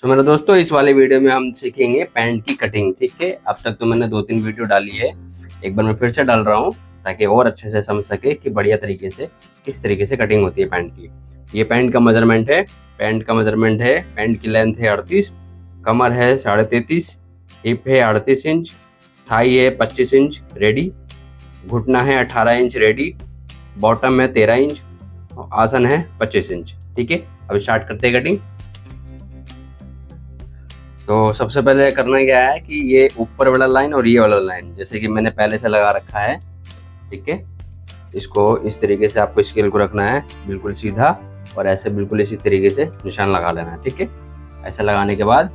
तो मेरे दोस्तों, इस वाले वीडियो में हम सीखेंगे पैंट की कटिंग। ठीक है, अब तक तो मैंने 2-3 वीडियो डाली है, एक बार मैं फिर से डाल रहा हूँ ताकि और अच्छे से समझ सके कि बढ़िया तरीके से किस तरीके से कटिंग होती है पैंट की। ये पैंट का मेजरमेंट है, पैंट की लेंथ है 38, कमर है 33.5, हिप है 38 इंच, थाई है 25 इंच रेडी, घुटना है 18 इंच रेडी, बॉटम है 13 इंच, आसन है 25 इंच। ठीक है, अब स्टार्ट करते हैं कटिंग। तो सबसे पहले करना क्या है कि ये ऊपर वाला लाइन और ये वाला लाइन जैसे कि मैंने पहले से लगा रखा है। ठीक है, इसको इस तरीके से आपको स्केल को रखना है बिल्कुल सीधा, और ऐसे बिल्कुल इसी तरीके से निशान लगा लेना है। ठीक है, ऐसे लगाने के बाद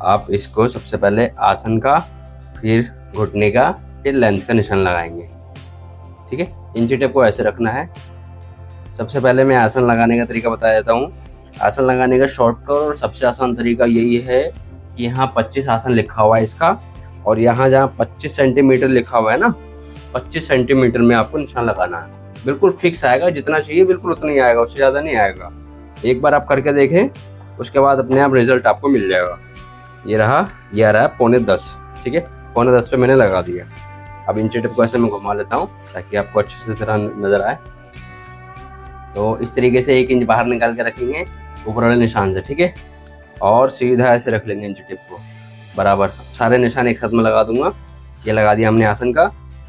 आप इसको सबसे पहले आसन का, फिर घुटने का, फिर लेंथ का निशान लगाएंगे। ठीक है, इंची टेप को ऐसे रखना है। सबसे पहले मैं आसन लगाने का तरीका बता देता हूँ। आसन लगाने का शॉर्टकट और सबसे आसान तरीका यही है कि यहाँ 25 आसन लिखा हुआ है इसका, और यहाँ जहाँ 25 सेंटीमीटर लिखा हुआ है ना, 25 सेंटीमीटर में आपको निशान लगाना है। बिल्कुल फिक्स आएगा, जितना चाहिए बिल्कुल उतना ही आएगा, उससे ज़्यादा नहीं आएगा। एक बार आप करके देखें, उसके बाद अपने आप रिजल्ट आपको मिल जाएगा। ये रहा 10:15। ठीक है, 10:15 पे मैंने लगा दिया। अब इंची टेप को ऐसे मैं घुमा लेता हूँ ताकि आपको अच्छे से तरह नज़र आए। तो इस तरीके से 1 इंच बाहर निकाल के रखेंगे ऊपर वाले निशान से। ठीक है, और सीधा ऐसे रख लेंगे इंची टेप को बराबर। सारे निशान एक साथ में लगा दूंगा। ये लगा दिया हमने आसन का।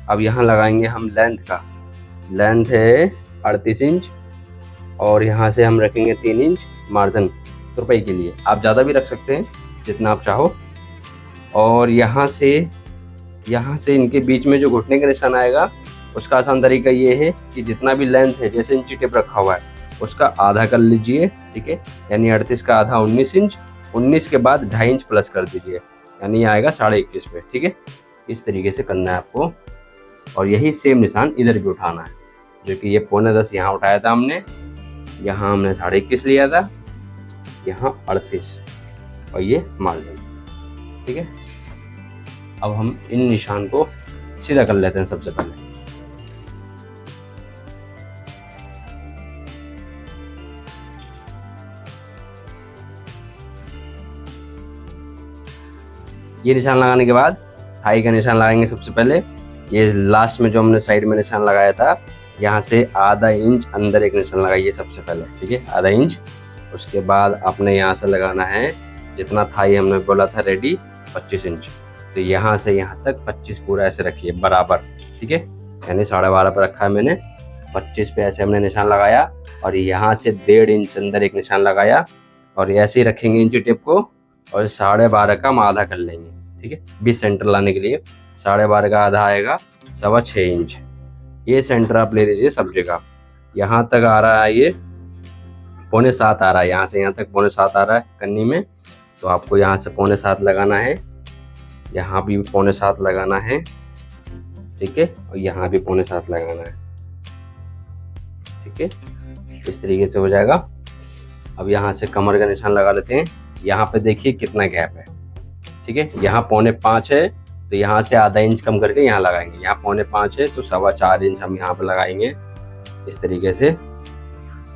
अब यहाँ लगाएंगे हम लेंथ का। लेंथ है 38 इंच, और यहाँ से हम रखेंगे 3 इंच मार्जिन तुरपाई के लिए। आप ज़्यादा भी रख सकते हैं जितना आप चाहो। और यहाँ से इनके बीच में जो घुटने का निशान आएगा, उसका आसान तरीका ये है कि जितना भी लेंथ है, जैसे इंची टेप रखा हुआ है, उसका आधा कर लीजिए। ठीक है, यानी 38 का आधा 19 इंच, 19 के बाद 2.5 इंच प्लस कर दीजिए, यानी आएगा 21.5 पे। ठीक है, इस तरीके से करना है आपको। और यही सेम निशान इधर भी उठाना है, जो कि ये 10:15 यहाँ उठाया था हमने, यहाँ हमने 21.5 लिया था, यहाँ 38, और ये मार्जिन। ठीक है, अब हम इन निशान को सीधा कर लेते हैं। सबसे पहले ये निशान लगाने के बाद थाई का निशान लगाएंगे। सबसे पहले ये लास्ट में जो हमने साइड में निशान लगाया था, यहाँ से आधा इंच अंदर एक निशान लगाइए सबसे पहले। ठीक है, आधा इंच। उसके बाद आपने यहाँ से लगाना है जितना थाई हमने बोला था रेडी, 25 इंच। तो यहाँ से यहाँ तक 25 पूरा ऐसे रखिए बराबर। ठीक है, यानी 12.5 पर रखा है मैंने, 25 पे ऐसे हमने निशान लगाया, और यहाँ से 1.5 इंच अंदर एक निशान लगाया, और ऐसे ही रखेंगे इंची टेप को, और 12.5 का हम आधा कर लेंगे। ठीक है, 20 सेंटर लाने के लिए 12.5 का आधा आएगा 6.25 इंच। ये सेंटर आप ले लीजिए सब जगह। यहाँ तक आ रहा है, ये 6.25 आ रहा है, यहाँ से यहाँ तक 6.25 आ रहा है कन्नी में। तो आपको यहाँ से 6.25 लगाना है, यहाँ भी 6.25 लगाना है। ठीक है, और यहाँ भी 6.25 लगाना है। ठीक है, इस तरीके से हो जाएगा। अब यहाँ से कमर का निशान लगा लेते हैं। यहाँ पे देखिए कितना गैप है। ठीक है, यहाँ 4.25 है, तो यहाँ से आधा इंच कम करके यहाँ लगाएंगे। यहाँ 4.25 है, तो 4.25 इंच हम यहाँ पे लगाएंगे इस तरीके से।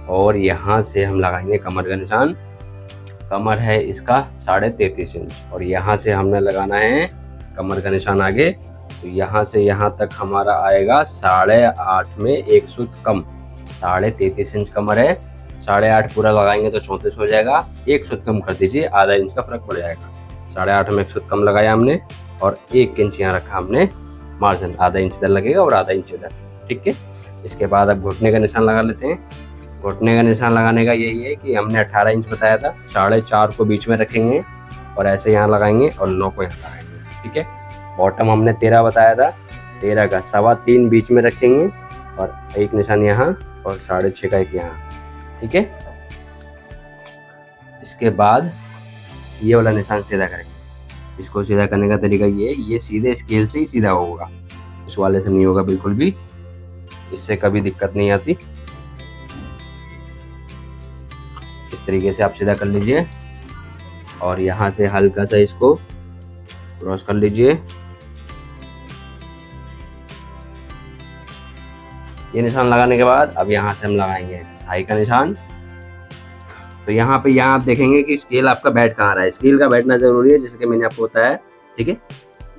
और यहाँ से हम लगाएंगे कमर का निशान। कमर है इसका 33.5 इंच, और यहाँ से हमने लगाना है कमर का निशान आगे। तो यहाँ से यहाँ तक हमारा आएगा 8.5 में 1 सूत कम। 33.5 इंच कमर है, 8.5 पूरा लगाएंगे तो 34 हो जाएगा। 1 सूत कम कर दीजिए, आधा इंच का फर्क पड़ जाएगा। 8.5 में 1 सूत कम लगाया हमने, और 1 इंच यहाँ रखा हमने मार्जिन। आधा इंच इधर लगेगा और आधा इंच इधर। ठीक है, इसके बाद अब घुटने का निशान लगा लेते हैं। घुटने का निशान लगाने का यही है कि हमने 18 इंच बताया था, 4.5 को बीच में रखेंगे, और ऐसे यहाँ लगाएंगे, और 9 को यहाँ लगाएंगे। ठीक है, बॉटम हमने 13 बताया था, 13 का 3.25 बीच में रखेंगे, और 1 निशान यहाँ, और 6.5 का 1 यहाँ। ठीक है, इसके बाद ये वाला निशान सीधा करेंगे। इसको सीधा करने का तरीका ये सीधे स्केल से ही सीधा होगा, इस वाले से नहीं होगा बिल्कुल भी। इससे कभी दिक्कत नहीं आती। इस तरीके से आप सीधा कर लीजिए, और यहाँ से हल्का सा इसको क्रॉस कर लीजिए। ये निशान लगाने के बाद अब यहाँ से हम लगाएंगे थाई का निशान। तो यहाँ पे आप देखेंगे कि स्केल आपका बैठ कहाँ रहा है। स्केल का बैठना ज़रूरी है, जैसे कि मैंने आपको बताया, ठीक है।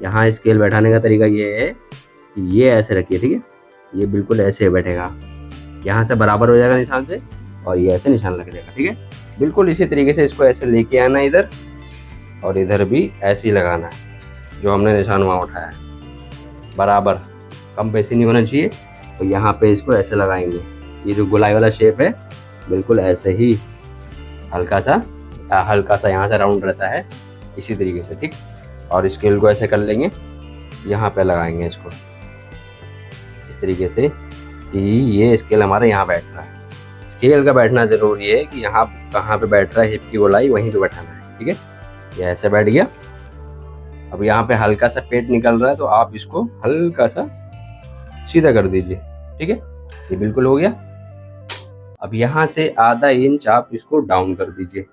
यहाँ स्केल बैठाने का तरीका ये है कि ये ऐसे रखिए, ठीक है, ये बिल्कुल ऐसे बैठेगा, यहाँ से बराबर हो जाएगा निशान से, और ये ऐसे निशान लग जाएगा, ठीक है। बिल्कुल इसी तरीके से इसको ऐसे लेके आना इधर, और इधर भी ऐसे ही लगाना है जो हमने निशान वहाँ उठाया है, बराबर, कम बेसी नहीं होना चाहिए। तो यहाँ पे इसको ऐसे लगाएंगे, ये जो गोलाई वाला शेप है बिल्कुल ऐसे ही हल्का सा यहाँ से राउंड रहता है, इसी तरीके से, ठीक। और स्केल को ऐसे कर लेंगे, यहाँ पे लगाएंगे इसको इस तरीके से कि ये स्केल हमारा यहाँ बैठ रहा है। स्केल का बैठना ज़रूरी है कि यहाँ कहाँ पे बैठ रहा है, हिप की गोलाई वहीं पे बैठाना है, ठीक है। ये ऐसे बैठ गया। अब यहाँ पे हल्का सा पेट निकल रहा है, तो आप इसको हल्का सा सीधा कर दीजिए, ठीक है। ये बिल्कुल हो गया। अब यहाँ से आधा इंच आप इसको डाउन कर दीजिए,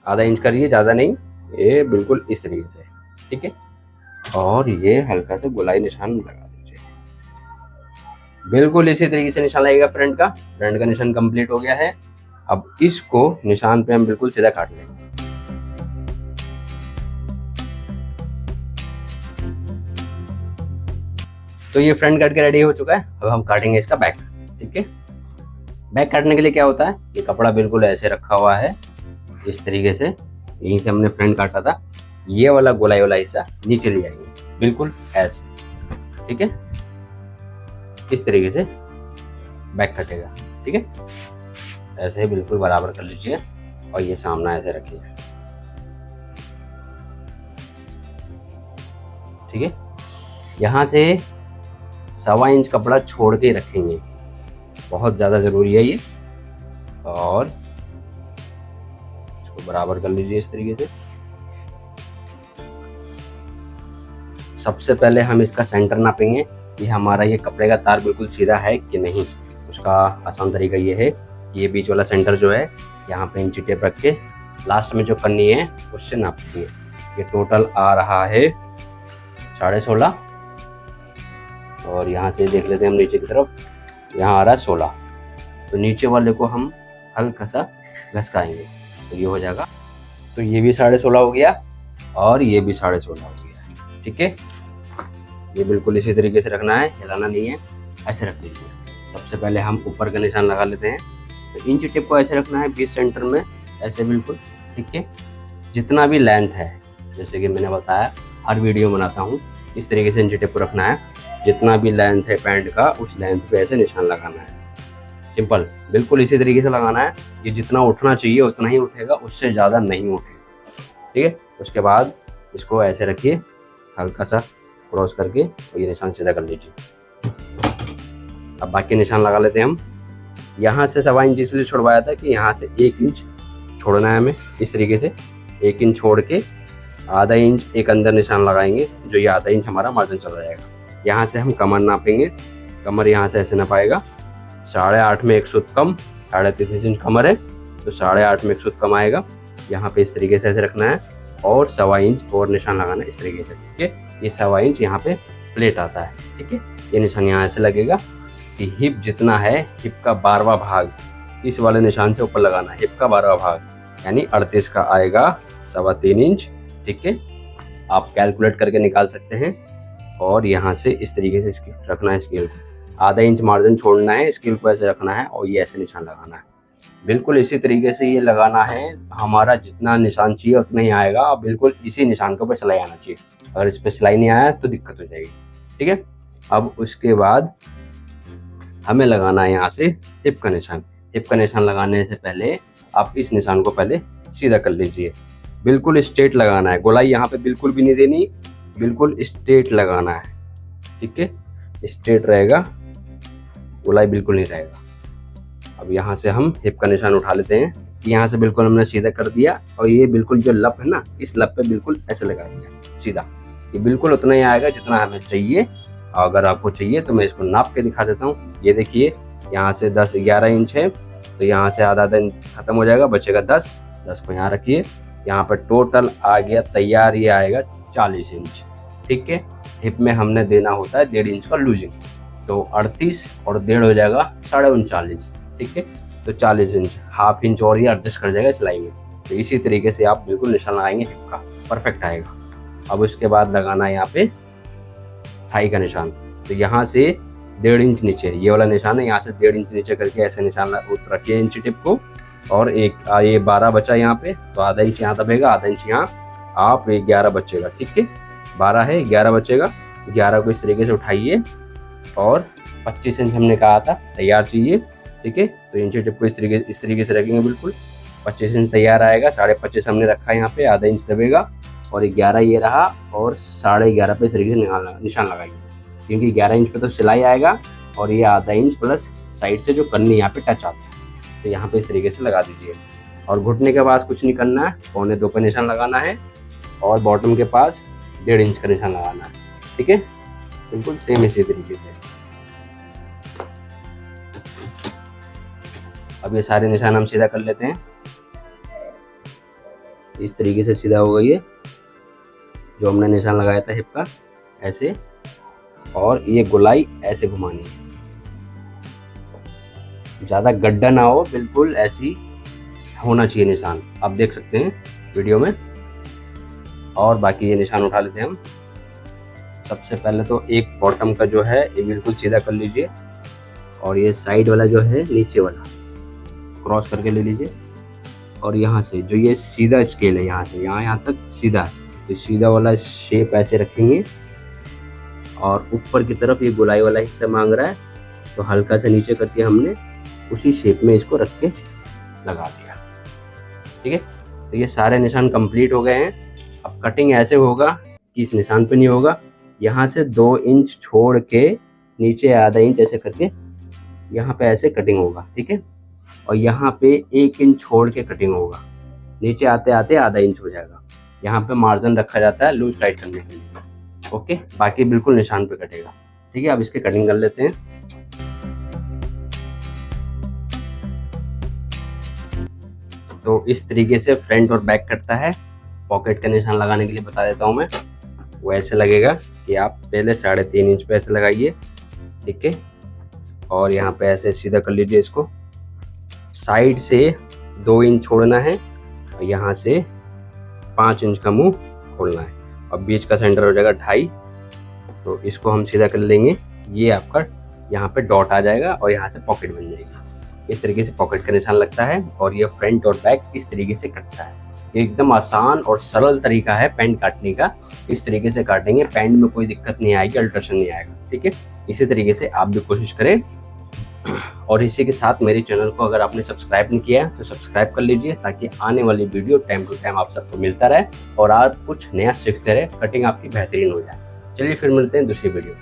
आधा इंच करिए, ज़्यादा नहीं, ये बिल्कुल इस तरीके से, ठीक है। और ये हल्का सा गोलाई निशान लगा दीजिए, बिल्कुल इसी तरीके से निशान लगेगा। फ्रंट का निशान कंप्लीट हो गया है। अब इसको निशान पे हम बिल्कुल सीधा काट लेंगे। तो ये फ्रंट कट के रेडी हो चुका है। अब हम काटेंगे इसका बैक, ठीक है। बैक काटने के लिए क्या होता है, ये कपड़ा बिल्कुल ऐसे रखा हुआ है इस तरीके से, यहीं से हमने फ्रंट काटा था, ये वाला गोलाई वाला हिस्सा नीचे ले आएंगे, बिल्कुल ऐसे, ठीक है। इस तरीके से बैक कटेगा, ठीक है। ऐसे ही बिल्कुल बराबर कर लीजिए, और ये सामना ऐसे रखिए, ठीक है। यहाँ से 1.25 इंच कपड़ा छोड़ के रखेंगे, बहुत ज़्यादा ज़रूरी है ये। और इसको बराबर कर लीजिए इस तरीके से। सबसे पहले हम इसका सेंटर नापेंगे कि हमारा ये कपड़े का तार बिल्कुल सीधा है कि नहीं। उसका आसान तरीका ये है, ये बीच वाला सेंटर जो है, यहाँ पे इंची टेप रख के लास्ट में जो कन्नी है उससे नापेंगे। ये टोटल आ रहा है 16.5, और यहाँ से देख लेते हैं हम नीचे की तरफ, यहाँ आ रहा है 16। तो नीचे वाले को हम हल्का सा घसकाएंगे, तो ये हो जाएगा। तो ये भी 16.5 हो गया, और ये भी 16.5 हो गया, ठीक है। ये बिल्कुल इसी तरीके से रखना है, हिलाना नहीं है, ऐसे रख लीजिए। सबसे पहले हम ऊपर का निशान लगा लेते हैं। तो इंच टिप को ऐसे रखना है बीच सेंटर में, ऐसे बिल्कुल, ठीक है। जितना भी लेंथ है, जैसे कि मैंने बताया हर वीडियो बनाता हूँ, इस तरीके से इंच टिप को रखना है। जितना भी लेंथ है पैंट का, उस लेंथ पे ऐसे निशान लगाना है, सिंपल, बिल्कुल इसी तरीके से लगाना है। ये जितना उठना चाहिए उतना ही उठेगा, उससे ज़्यादा नहीं उठेगा, ठीक है। उसके बाद इसको ऐसे रखिए, हल्का सा क्रॉस करके, और ये निशान सीधा कर लीजिए। अब बाकी निशान लगा लेते हैं हम। यहाँ से 1.25 इंच इसलिए छुड़वाया था कि यहाँ से 1 इंच छोड़ना है हमें, इस तरीके से 1 इंच छोड़ के आधा इंच एक अंदर निशान लगाएंगे, जो ये आधा इंच हमारा मार्जिन चला जाएगा। यहाँ से हम कमर नापेंगे, कमर यहाँ से ऐसे नापाएगा, 8.5 में 1 सूत कम, 3.5 इंच कमर है, तो 8.5 में 1 सूत कम आएगा। यहाँ पे इस तरीके से ऐसे रखना है, और 1.25 इंच और निशान लगाना है इस तरीके से, ठीक है। ये 1.25 इंच यहाँ पे प्लेट आता है, ठीक है। ये निशान यहाँ ऐसे लगेगा कि हिप जितना है, हिप का 12वां भाग इस वाले निशान से ऊपर लगाना है। हिप का 12वां भाग यानी 38 का आएगा 3.25 इंच, ठीक है। आप कैलकुलेट करके निकाल सकते हैं। और यहाँ से इस तरीके से रखना है स्केल को, आधा इंच मार्जिन छोड़ना है, स्केल को ऐसे रखना है, और ये ऐसे निशान लगाना है। बिल्कुल इसी तरीके से ये लगाना है। हमारा जितना निशान चाहिए उतना ही आएगा, और बिल्कुल इसी निशान के ऊपर सिलाई आना चाहिए। अगर इस पर सिलाई नहीं आया तो दिक्कत हो जाएगी, ठीक है। अब उसके बाद हमें लगाना है यहाँ से हिप का निशान। हिप का निशान लगाने से पहले आप इस निशान को पहले सीधा कर लीजिए, बिल्कुल स्ट्रेट लगाना है। गोलाई यहाँ पे बिल्कुल भी नहीं देनी, बिल्कुल स्ट्रेट लगाना है, ठीक है। स्ट्रेट रहेगा, गोलाई बिल्कुल नहीं रहेगा। अब यहाँ से हम हिप का निशान उठा लेते हैं। यहाँ से बिल्कुल हमने सीधा कर दिया, और ये बिल्कुल जो लप है ना, इस लप पे बिल्कुल ऐसे लगा दिया सीधा। ये बिल्कुल उतना ही आएगा जितना हमें चाहिए। अगर आपको चाहिए तो मैं इसको नाप के दिखा देता हूँ। ये देखिए, यहाँ से 10-11 इंच है, तो यहाँ से आधा इंच खत्म हो जाएगा, बचेगा 10 को यहाँ रखिए। यहाँ पर टोटल आ गया तैयार, ये आएगा 40 इंच, ठीक है। हिप में हमने देना होता है 1.5 इंच का लूजिंग, तो 38 और 1.5 हो जाएगा 39.5, ठीक है। तो 40 इंच, हाफ इंच और ये एडजस्ट कर जाएगा सिलाई में। तो इसी तरीके से आप बिल्कुल निशान लगाएंगे हिप का, परफेक्ट आएगा। अब उसके बाद लगाना है यहाँ पे थाई का निशान। तो यहाँ से 1.5 इंच नीचे, ये वाला निशान है, यहाँ से 1.5 इंच नीचे करके ऐसे निशान रखिए इंची टिप को। और एक ये 12 बचा यहाँ पे, तो आधा इंच यहाँ दबेगा, आधा इंच यहाँ, आप 11 बचेगा। ठीक है, 12 है, 11 बचेगा। 11 को इस तरीके से उठाइए और 25 इंच हमने कहा था तैयार चाहिए। ठीक है, तो इंची टिप को इस तरीके से रखेंगे बिल्कुल। 25 इंच तैयार आएगा, 25.5 हमने रखा है यहाँ पे, आधा इंच दबेगा और 11 ये रहा, और 11.5 पे इस तरीके से निशान लगाइए, क्योंकि 11 इंच पे तो सिलाई आएगा और ये आधा इंच प्लस साइड से जो कन्नी यहाँ पे टच आता है, तो यहाँ पे इस तरीके से लगा दीजिए। और घुटने के पास कुछ नहीं करना है, 1.25 पे निशान लगाना है और बॉटम के पास 1.5 इंच का निशान लगाना है। ठीक है, बिल्कुल सेम इसी तरीके से। अब ये सारे निशान हम सीधा कर लेते हैं। इस तरीके से सीधा होगा ये जो हमने निशान लगाया था हिप का, ऐसे, और ये गोलाई ऐसे घुमानी है, ज़्यादा गड्ढा ना हो, बिल्कुल ऐसी होना चाहिए निशान, आप देख सकते हैं वीडियो में। और बाकी ये निशान उठा लेते हैं हम। सबसे पहले तो एक बॉटम का जो है ये बिल्कुल सीधा कर लीजिए, और ये साइड वाला जो है नीचे वाला क्रॉस करके ले लीजिए। और यहाँ से जो ये सीधा स्केल है, यहाँ से यहाँ तक सीधा है, तो सीधा वाला शेप ऐसे रखेंगे, और ऊपर की तरफ ये गोलाई वाला हिस्सा मांग रहा है, तो हल्का से नीचे करके हमने उसी शेप में इसको रख के लगा दिया। ठीक है, तो ये सारे निशान कंप्लीट हो गए हैं। अब कटिंग ऐसे होगा कि इस निशान पे नहीं होगा, यहाँ से 2 इंच छोड़ के नीचे आधा इंच ऐसे करके यहाँ पे ऐसे कटिंग होगा। ठीक है, और यहाँ पे 1 इंच छोड़ के कटिंग होगा, नीचे आते आते आधा इंच हो जाएगा। यहाँ पे मार्जिन रखा जाता है लूज टाइट करने के लिए। ओके, बाकी बिल्कुल निशान पे कटेगा। ठीक है, अब इसके कटिंग कर लेते हैं। तो इस तरीके से फ्रंट और बैक कटता है। पॉकेट का निशान लगाने के लिए बता देता हूँ मैं, वो ऐसे लगेगा कि आप पहले 3.5 इंच पे ऐसे लगाइए। ठीक है, और यहाँ पे ऐसे सीधा कर लीजिए इसको, साइड से 2 इंच छोड़ना है और यहाँ से 5 इंच का मुंह खोलना है, और बीच का सेंटर हो जाएगा 2.5। तो इसको हम सीधा कर लेंगे, ये आपका यहाँ पे डॉट आ जाएगा और यहाँ से पॉकेट बन जाएगी। इस तरीके से पॉकेट का निशान लगता है, और ये फ्रंट और बैक इस तरीके से कटता है। एकदम आसान और सरल तरीका है पैंट काटने का। इस तरीके से काटेंगे, पैंट में कोई दिक्कत नहीं आएगी, अल्ट्रेशन नहीं आएगा। ठीक है, इसी तरीके से आप भी कोशिश करें। और इसी के साथ मेरे चैनल को अगर आपने सब्सक्राइब नहीं किया है तो सब्सक्राइब कर लीजिए, ताकि आने वाली वीडियो टाइम टू टाइम आप सबको मिलता रहे और आप कुछ नया सीखते रहे, कटिंग आपकी बेहतरीन हो जाए। चलिए फिर मिलते हैं दूसरी वीडियो में।